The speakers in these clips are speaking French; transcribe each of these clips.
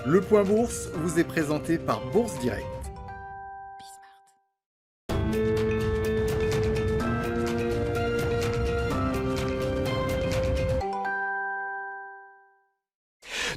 Le Point Bourse vous est présenté par Bourse Direct.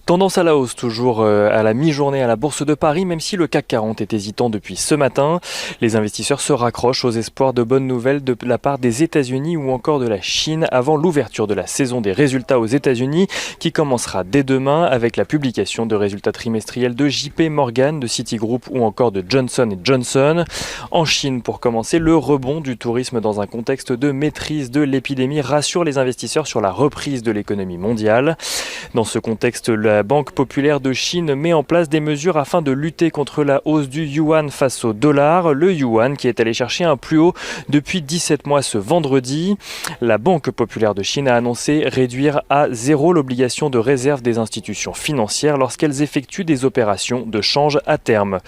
Tendance à la hausse toujours à la mi-journée à la Bourse de Paris, même si le CAC 40 est hésitant depuis ce matin. Les investisseurs se raccrochent aux espoirs de bonnes nouvelles de la part des États-Unis ou encore de la Chine avant l'ouverture de la saison des résultats aux États-Unis qui commencera dès demain avec la publication de résultats trimestriels de JP Morgan, de Citigroup ou encore de Johnson & Johnson. En Chine, pour commencer, le rebond du tourisme dans un contexte de maîtrise de l'épidémie rassure les investisseurs sur la reprise de l'économie mondiale. Dans ce contexte, la Banque populaire de Chine met en place des mesures afin de lutter contre la hausse du yuan face au dollar. Le yuan qui est allé chercher un plus haut depuis 17 mois ce vendredi. La Banque populaire de Chine a annoncé réduire à zéro l'obligation de réserve des institutions financières lorsqu'elles effectuent des opérations de change à terme.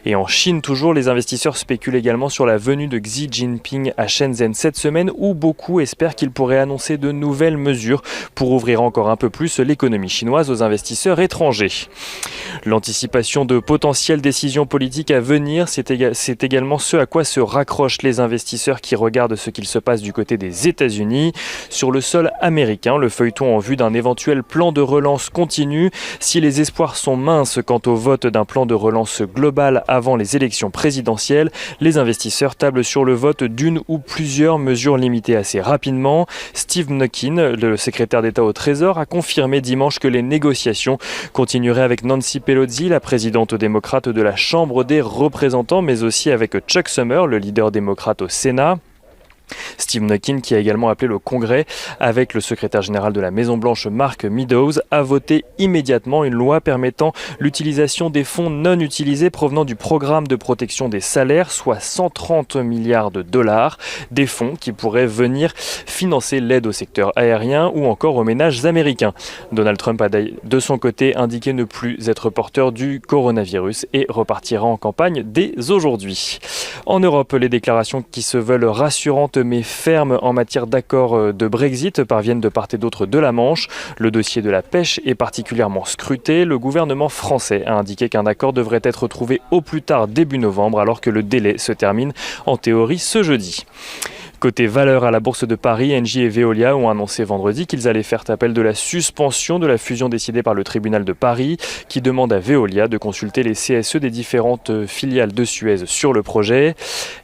Et en Chine toujours, les investisseurs spéculent également sur la venue de Xi Jinping à Shenzhen cette semaine où beaucoup espèrent qu'il pourrait annoncer de nouvelles mesures pour ouvrir encore un peu plus l'économie chinoise aux investisseurs étrangers. L'anticipation de potentielles décisions politiques à venir, c'est également ce à quoi se raccrochent les investisseurs qui regardent ce qu'il se passe du côté des États-Unis. Sur le sol américain, le feuilleton en vue d'un éventuel plan de relance continue. Si les espoirs sont minces quant au vote d'un plan de relance global avant les élections présidentielles, les investisseurs tablent sur le vote d'une ou plusieurs mesures limitées assez rapidement. Steve Mnuchin, le secrétaire d'État au Trésor, a confirmé dimanche que les négociations continuerait avec Nancy Pelosi, la présidente démocrate de la Chambre des représentants, mais aussi avec Chuck Schumer, le leader démocrate au Sénat. Steve Mnuchin, qui a également appelé le Congrès, avec le secrétaire général de la Maison-Blanche Mark Meadows, a voté immédiatement une loi permettant l'utilisation des fonds non utilisés provenant du programme de protection des salaires, soit 130 milliards de dollars, des fonds qui pourraient venir financer l'aide au secteur aérien ou encore aux ménages américains. Donald Trump a de son côté indiqué ne plus être porteur du coronavirus et repartira en campagne dès aujourd'hui. En Europe, les déclarations qui se veulent rassurantes mais fermes en matière d'accord de Brexit parviennent de part et d'autre de la Manche. Le dossier de la pêche est particulièrement scruté. Le gouvernement français a indiqué qu'un accord devrait être trouvé au plus tard début novembre alors que le délai se termine en théorie ce jeudi. Côté valeur à la Bourse de Paris, Engie et Veolia ont annoncé vendredi qu'ils allaient faire appel de la suspension de la fusion décidée par le tribunal de Paris qui demande à Veolia de consulter les CSE des différentes filiales de Suez sur le projet.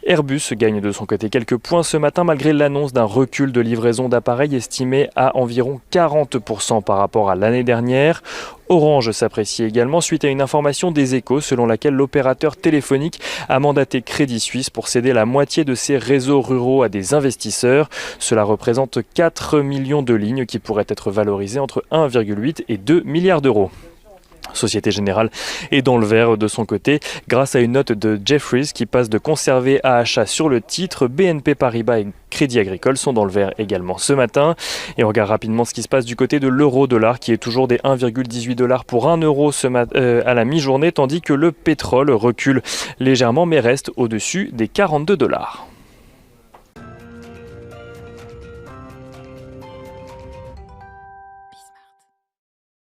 Airbus gagne de son côté quelques points ce matin malgré l'annonce d'un recul de livraison d'appareils estimé à environ 40% par rapport à l'année dernière. Orange s'apprécie également suite à une information des Échos selon laquelle l'opérateur téléphonique a mandaté Crédit Suisse pour céder la moitié de ses réseaux ruraux à des investisseurs. Cela représente 4 millions de lignes qui pourraient être valorisées entre 1,8 et 2 milliards d'euros. Société Générale est dans le vert de son côté grâce à une note de Jefferies qui passe de conservé à achat sur le titre. BNP Paribas et Crédit Agricole sont dans le vert également ce matin. Et on regarde rapidement ce qui se passe du côté de l'euro-dollar qui est toujours des 1,18 $ pour 1 euro à la mi-journée tandis que le pétrole recule légèrement mais reste au-dessus des 42 $.